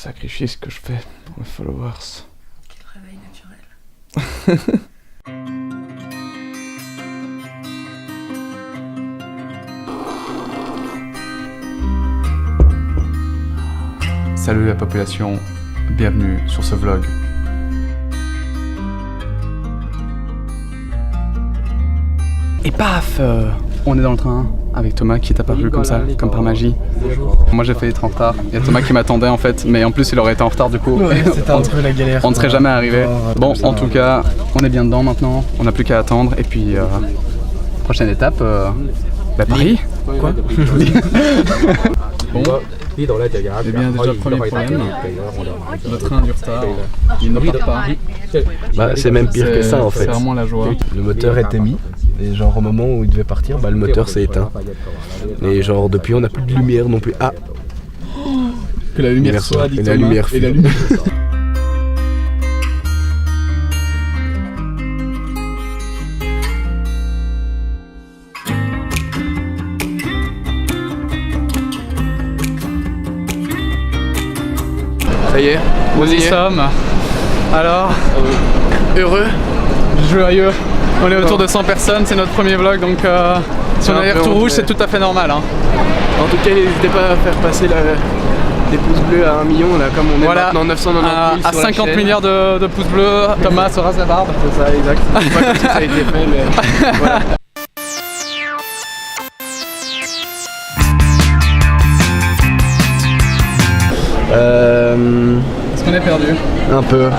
sacrifices que je fais pour les followers. Quel réveil naturel. Salut la population, bienvenue sur ce vlog. Et paf, on est dans le train avec Thomas qui est apparu comme ça, comme par magie. Bonjour. Moi j'ai failli être en retard, il y a Thomas qui m'attendait en fait, mais en plus il aurait été en retard du coup. Ouais, c'était un peu la galère. On ne serait jamais arrivé. Bon, en tout cas, on est bien dedans maintenant, on n'a plus qu'à attendre et puis prochaine étape, Paris. Quoi? Bon. Eh bien déjà premier problème, le train a du retard, il ne part pas. Bah, c'est même pire que ça en fait. C'est vraiment la joie. Le moteur était mis et genre au moment où il devait partir, bah, le moteur s'est éteint. Et genre depuis on n'a plus de lumière non plus. Ah, que la lumière soit, dit Thomas, et la lumière et la lumière. Ça y est, nous y sommes. Alors, heureux, joyeux. On est autour de 100 personnes, c'est notre premier vlog, donc si on a l'air tout rouge, c'est tout à fait normal. Hein. en tout cas n'hésitez pas à faire passer des pouces bleus à 1 million là, comme on est maintenant 990 à 50 milliards de pouces bleus. Thomas se rase la barbe. C'est ça, exact. C'est pas comme si ça a été fait, mais voilà. Est-ce qu'on est perdu? Un peu.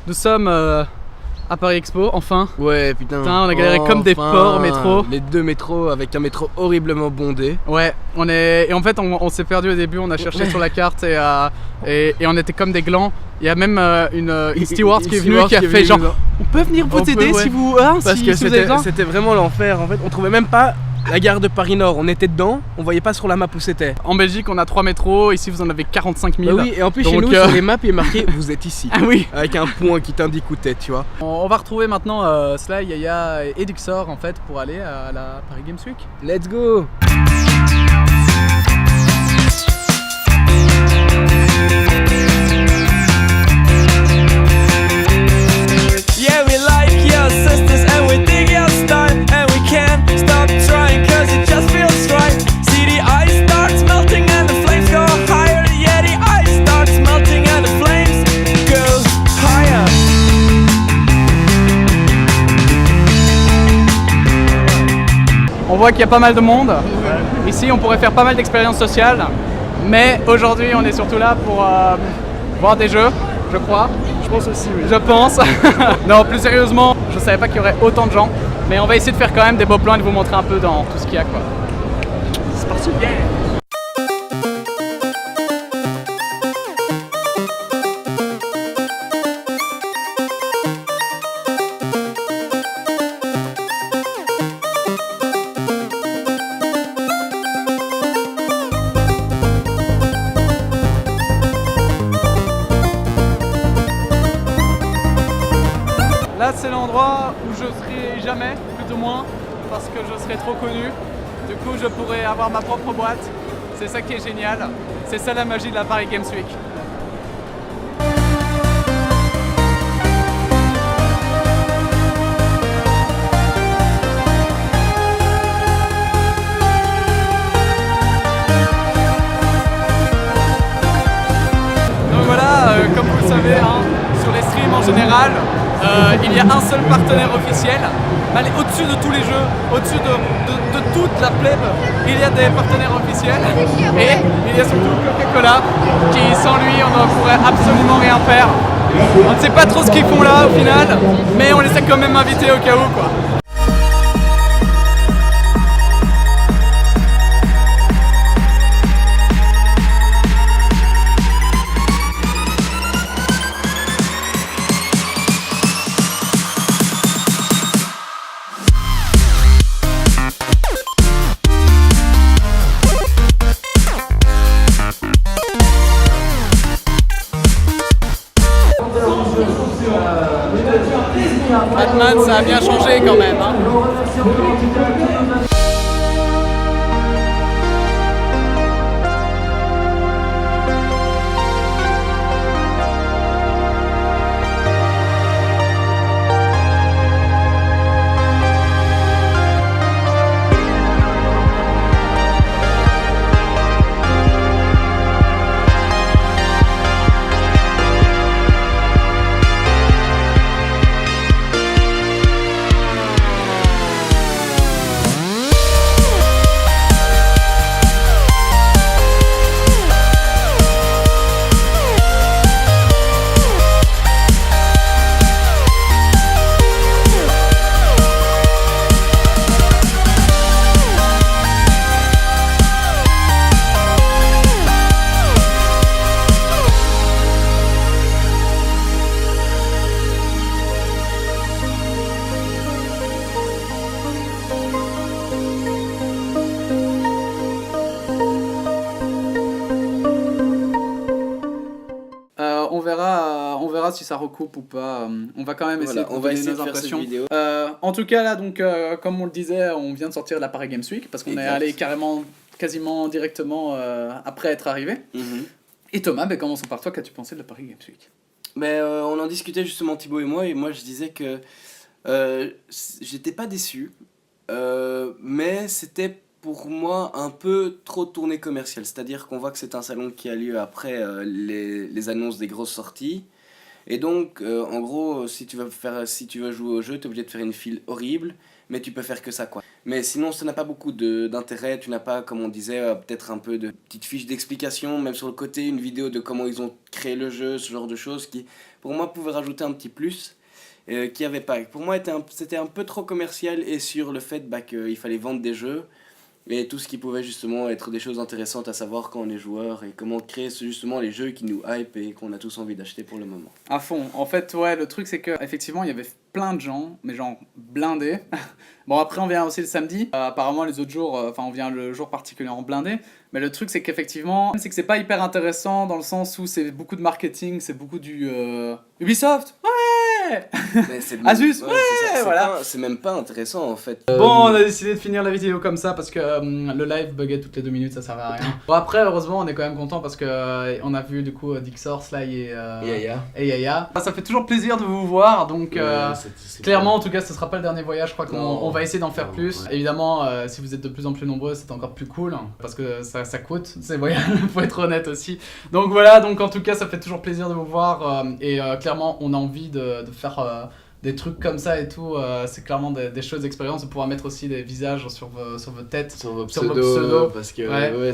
Nous sommes à Paris Expo, enfin. Ouais, putain. On a galéré comme des porcs au métro. Les 2 métros avec un métro horriblement bondé. Ouais, et en fait on s'est perdu au début, on a cherché sur la carte et on était comme des glands. Il y a même une steward qui est venue qui a fait genre on peut venir vous aider si vous parce que c'était vraiment l'enfer en fait, on trouvait même pas la gare de Paris Nord, on était dedans, on voyait pas sur la map où c'était. En Belgique on a 3 métros, ici vous en avez 45 000. Bah oui, et en plus donc, chez nous sur les maps il est marqué vous êtes ici. Ah oui. Avec un point qui t'indique où t'es, tu vois. On va retrouver maintenant Sly, Yaya et Duxor en fait pour aller à la Paris Games Week. Let's go. Yeah, we like your sisters and we dig your style and we can't stop trying cause it just feels right. See the ice starts melting and the flames go higher. Yeah, the ice starts melting and the flames go higher. On voit qu'il y a pas mal de monde. Ici on pourrait faire pas mal d'expériences sociales. Mais aujourd'hui on est surtout là pour voir des jeux, je crois. Je pense aussi, oui. Je pense. Non, plus sérieusement, je savais pas qu'il y aurait autant de gens. Mais on va essayer de faire quand même des beaux plans et de vous montrer un peu dans tout ce qu'il y a quoi. C'est parti. Yeah. Là c'est l'endroit où je serai jamais, plus ou moins, parce que je serai trop connu. Du coup je pourrai avoir ma propre boîte. C'est ça qui est génial. C'est ça la magie de la Paris Games Week. Donc voilà, comme vous le savez, hein, sur les streams en général, il y a un seul partenaire officiel. Allez, au-dessus de tous les jeux, au-dessus de toute la plèbe, il y a des partenaires officiels. Et il y a surtout Coca-Cola, qui sans lui on ne pourrait absolument rien faire. On ne sait pas trop ce qu'ils font là au final, mais on les a quand même invités au cas où quoi. Batman, ça a bien changé quand même. si ça recoupe ou pas. On va quand même essayer Voilà, on va essayer de nos faire cette impressions. vidéo. En tout cas, là, donc, comme on le disait, on vient de sortir de la Paris Games Week parce qu'on est Exact. allé quasiment directement après être arrivé. Et Thomas, commençons par toi, qu'as-tu pensé de la Paris Games Week? On en discutait justement Thibaut et moi je disais que j'étais pas déçu, mais c'était pour moi un peu trop tourné commercial, c'est-à-dire qu'on voit que c'est un salon qui a lieu après les annonces des grosses sorties, et donc en gros si tu veux jouer au jeu, t'es obligé de faire une file horrible, mais tu peux faire que ça quoi. Mais sinon ça n'a pas beaucoup d'intérêt, tu n'as pas, comme on disait, peut-être un peu de petites fiches d'explication, même sur le côté, une vidéo de comment ils ont créé le jeu, ce genre de choses qui pour moi pouvait rajouter un petit plus. Qui avait pas. Pour moi c'était un peu trop commercial et sur le fait qu'il fallait vendre des jeux et tout ce qui pouvait justement être des choses intéressantes à savoir quand on est joueur et comment créer justement les jeux qui nous hype et qu'on a tous envie d'acheter pour le moment. À fond. En fait, ouais, le truc c'est que effectivement il y avait plein de gens, mais genre blindés. Bon, après on vient aussi le samedi. Apparemment les autres jours, on vient le jour particulièrement blindé. Mais le truc c'est qu'effectivement, c'est pas hyper intéressant dans le sens où c'est beaucoup de marketing, c'est beaucoup du Ubisoft. Ouais. Asus, ouais, voilà. C'est même pas intéressant en fait. Bon, on a décidé de finir la vidéo comme ça parce que le live buguait toutes les 2 minutes, ça servait à rien. Bon, après, heureusement, on est quand même content parce que on a vu du coup Dixor, Sly et Yaya. Ça fait toujours plaisir de vous voir, donc clairement, en tout cas, ce sera pas le dernier voyage. Je crois qu'on va essayer d'en faire plus. Évidemment, si vous êtes de plus en plus nombreux, c'est encore plus cool parce que ça coûte ces voyages, faut être honnête aussi. Donc voilà, donc en tout cas, ça fait toujours plaisir de vous voir et clairement, on a envie de faire des trucs comme ça et tout, c'est clairement des choses d'expérience, de pouvoir mettre aussi des visages sur vos têtes, sur vos pseudos, parce que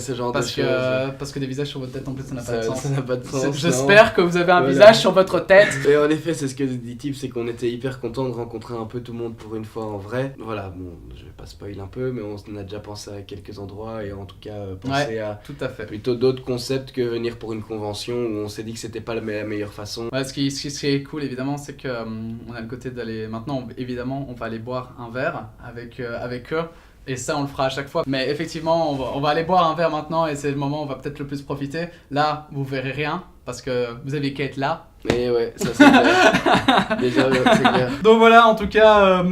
ce genre de choses. Parce que des visages sur votre tête en plus ça n'a pas de sens. Ça n'a pas de sens. J'espère que vous avez un visage sur votre tête. Et en effet, c'est ce que dit Tip, c'est qu'on était hyper content de rencontrer un peu tout le monde pour une fois en vrai. Voilà, bon, je vais pas spoiler un peu, mais on a déjà pensé à quelques endroits et en tout cas pensé à tout à fait. Plutôt d'autres concepts que venir pour une convention où on s'est dit que c'était pas la meilleure façon. Ouais, ce qui est cool évidemment, c'est que on a le côté d'aller maintenant, évidemment, on va aller boire un verre avec eux. Et ça, on le fera à chaque fois. Mais effectivement, on va aller boire un verre maintenant et c'est le moment où on va peut-être le plus profiter. Là, vous verrez rien parce que vous avez qu'à être là. Mais ouais, ça c'est clair. Déjà, c'est clair. Donc voilà, en tout cas,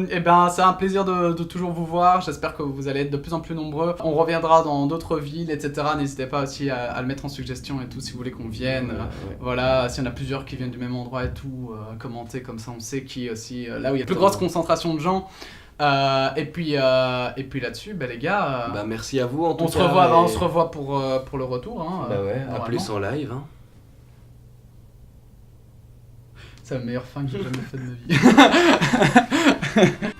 c'est un plaisir de toujours vous voir. J'espère que vous allez être de plus en plus nombreux. On reviendra dans d'autres villes, etc. N'hésitez pas aussi à le mettre en suggestion et tout si vous voulez qu'on vienne. Voilà, s'il y en a plusieurs qui viennent du même endroit et tout, commentez comme ça on sait qui aussi. Là où il y a plus grosse concentration de gens. Et puis là-dessus, les gars. Merci à vous en tout cas. On se revoit pour le retour. Hein, à plus en live. Hein. C'est la meilleure fin que j'ai jamais faite de ma vie.